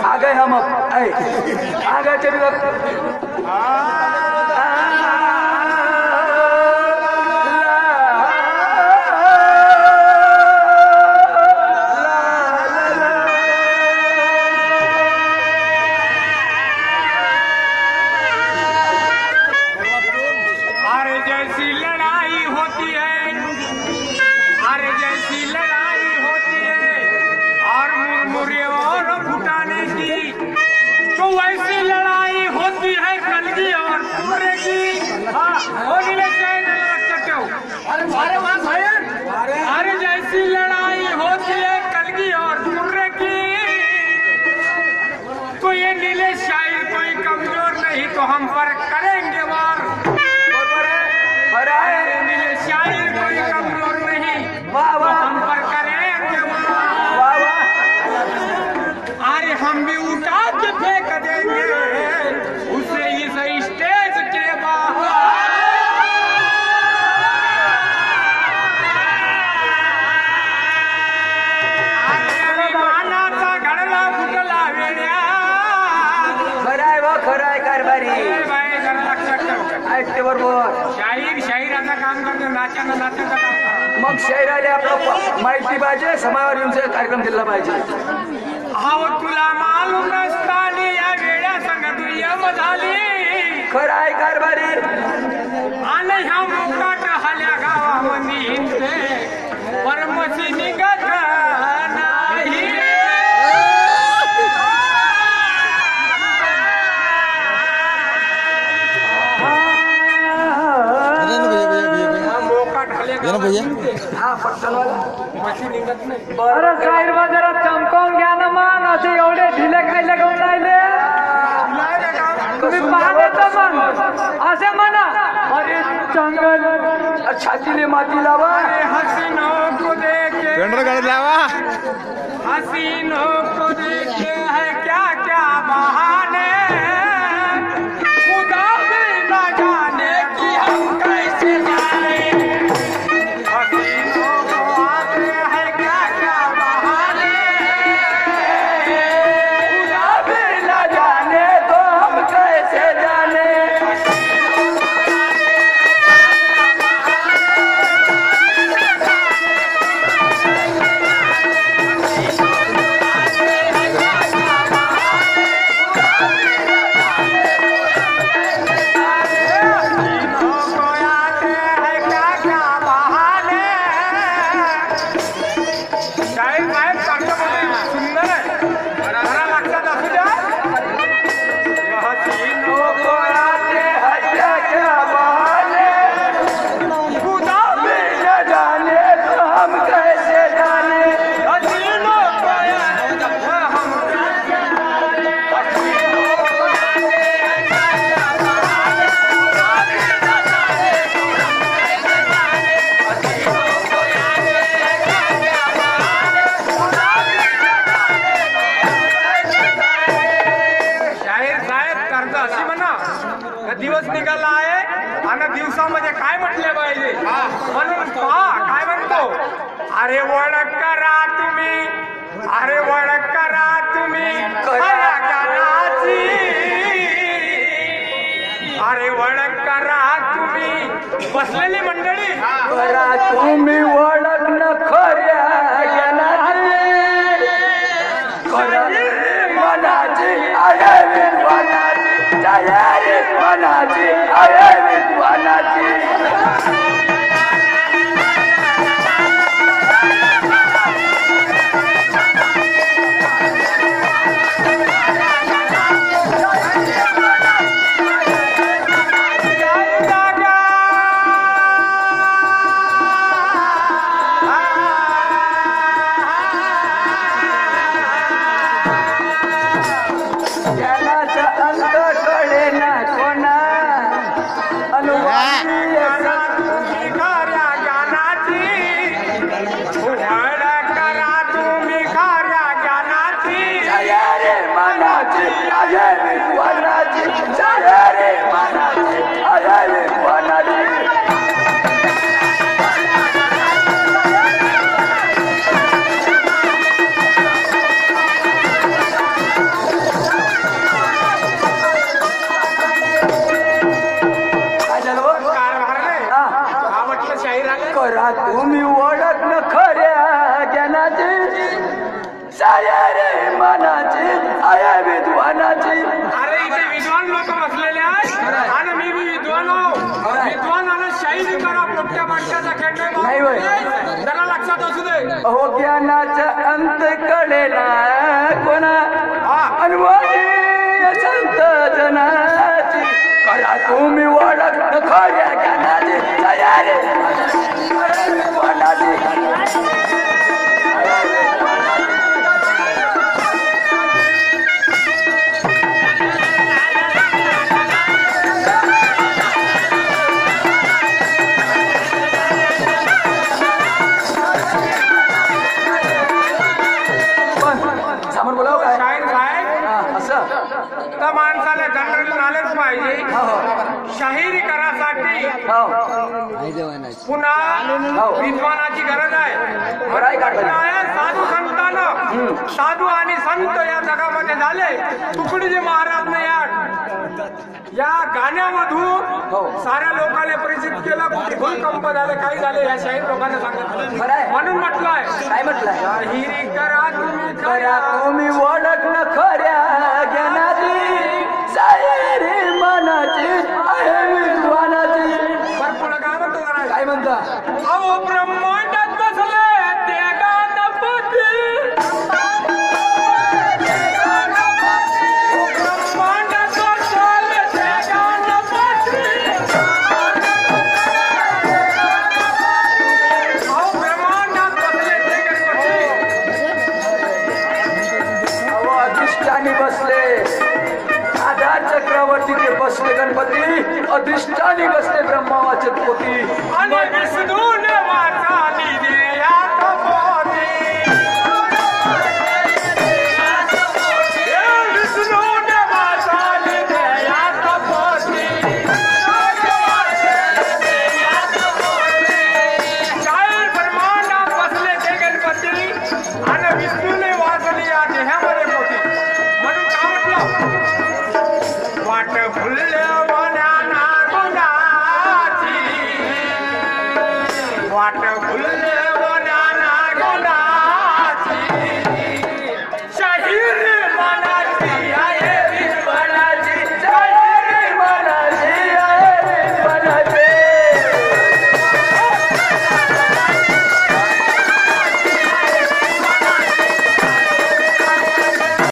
आ गए हम आ गए चली अरे जैसी लड़ाई होती है, अरे जैसी लड़ाई होती है और मुरमुरे और फुटाने की, तो वैसी लड़ाई होती है कलगी और पूरे की। अरे जैसी लड़ाई होती है कलगी और पूरे की, तो ये नीले शायर कोई कमजोर नहीं तो हम पर करेंगे वार। नीले शायर कोई कमजोर नहीं तो हम पर करेंगे वार। अरे हम भी उठा के फेंक देंगे उसे इस स्टेज के बाहर। मानाचा घडला फुटला वेड्या खराय व खराय कारभारी लक्षात ठेव ऐकते बरोबर शाहिराचं काम करतो, नाचाचं काम करतो। मग शाहिराने आपलं माहिती पाहिजे, समाजावर येऊन कार्यक्रम दिला पाहिजे। अहो तुला मालूम नसताना या वेड्या संग तू यम झाली खराय कारभारी आणि ह्या मुकाट हाल्या गावामध्ये हिंडते परमसी निघत नाही। हा पटकन मशी निघत नाही। बरं शाहीर बाजारात चमकावून घ्या ना मान, असे एवढे ढिले काय लगावून राहिले तुम्ही पाहता मग असे म्हणा अरे जंगल छातीने माती लावा हसीनों को देखे पेंडर गाड़ी लावा हसीनों को देखे है क्या क्या बहाने, खुदा भी न जाने कि हम कैसे जाने। हसीनों को आते हैं क्या क्या बहाने, खुदा भी न जाने तो हम कैसे जाने। दिवस निघाला आहे आणि दिवसामध्ये काय म्हटले पाहिजे म्हणून काय म्हणतो, अरे ओळख करा तुम्ही, अरे ओळख करा तुम्ही खऱ्या ज्ञानाची, अरे ओळख करा तुम्ही बसलेली मंडळी करा तुम्ही ओळख न खऱ्या ज्ञानाची, करा मनाची अरे विद्वानाची तयारी मनाची अरे विद्वानाची। मनाची आहे विद्वानाची सयारी मनाची आहे विद्वानाची करा तुम्ही ओळख न खऱ्या ज्ञानाची सयारी मनाची आहे विद्वानाची. अरे इथे विद्वान लोक बसलेले आहेत आणि मी बी विद्वान आहो. विद्वानाला शाहिरी करा मोठ्या माणसाचा खेळ नाही होय. जरा लक्षात असू दे. हो ज्ञानाचा अंत कळेना कोणा अनवाणी संत जनाची. करा तुम्ही ओळख न खऱ्या ज्ञानाची सयारी विद्वानाची. समोर बोलाव काय शाहीर साहेब असं त्या माणसाला जनरल नॉलेज पाहिजे. शाहिरी करासाठी पुन्हा विद्वानाची गरज आहे. साधू संतांना साधू आणि संत या जगामध्ये झाले. तुकडीजी महाराज ने या गाण्यामधून साऱ्या लोकांना परिचित केलं. कुठे भूकंप झाले काही झाले या शाहीर लोकांना सांगितलं. म्हणून म्हटलंय काय म्हटलंय शाहिरी करा करा तुम्ही ओळख न खऱ्या ज्ञानाची सयारी मनाची आहे विद्वानाची. पुढे काय म्हणतो जरा काय म्हणता अहो ब्रह्मांडात बसले ते गणपती. ब्रह्मांडात बसले ते गणपती. अहो ब्रह्मांडात बसले ते गणपती. अहो अधिष्ठानी बसले आधा चक्रवर्ती ते बसले गणपती. अधिष्ठानी बसले ब्रह्मावाचे पोती. आणि विष्णूने वाचा दिली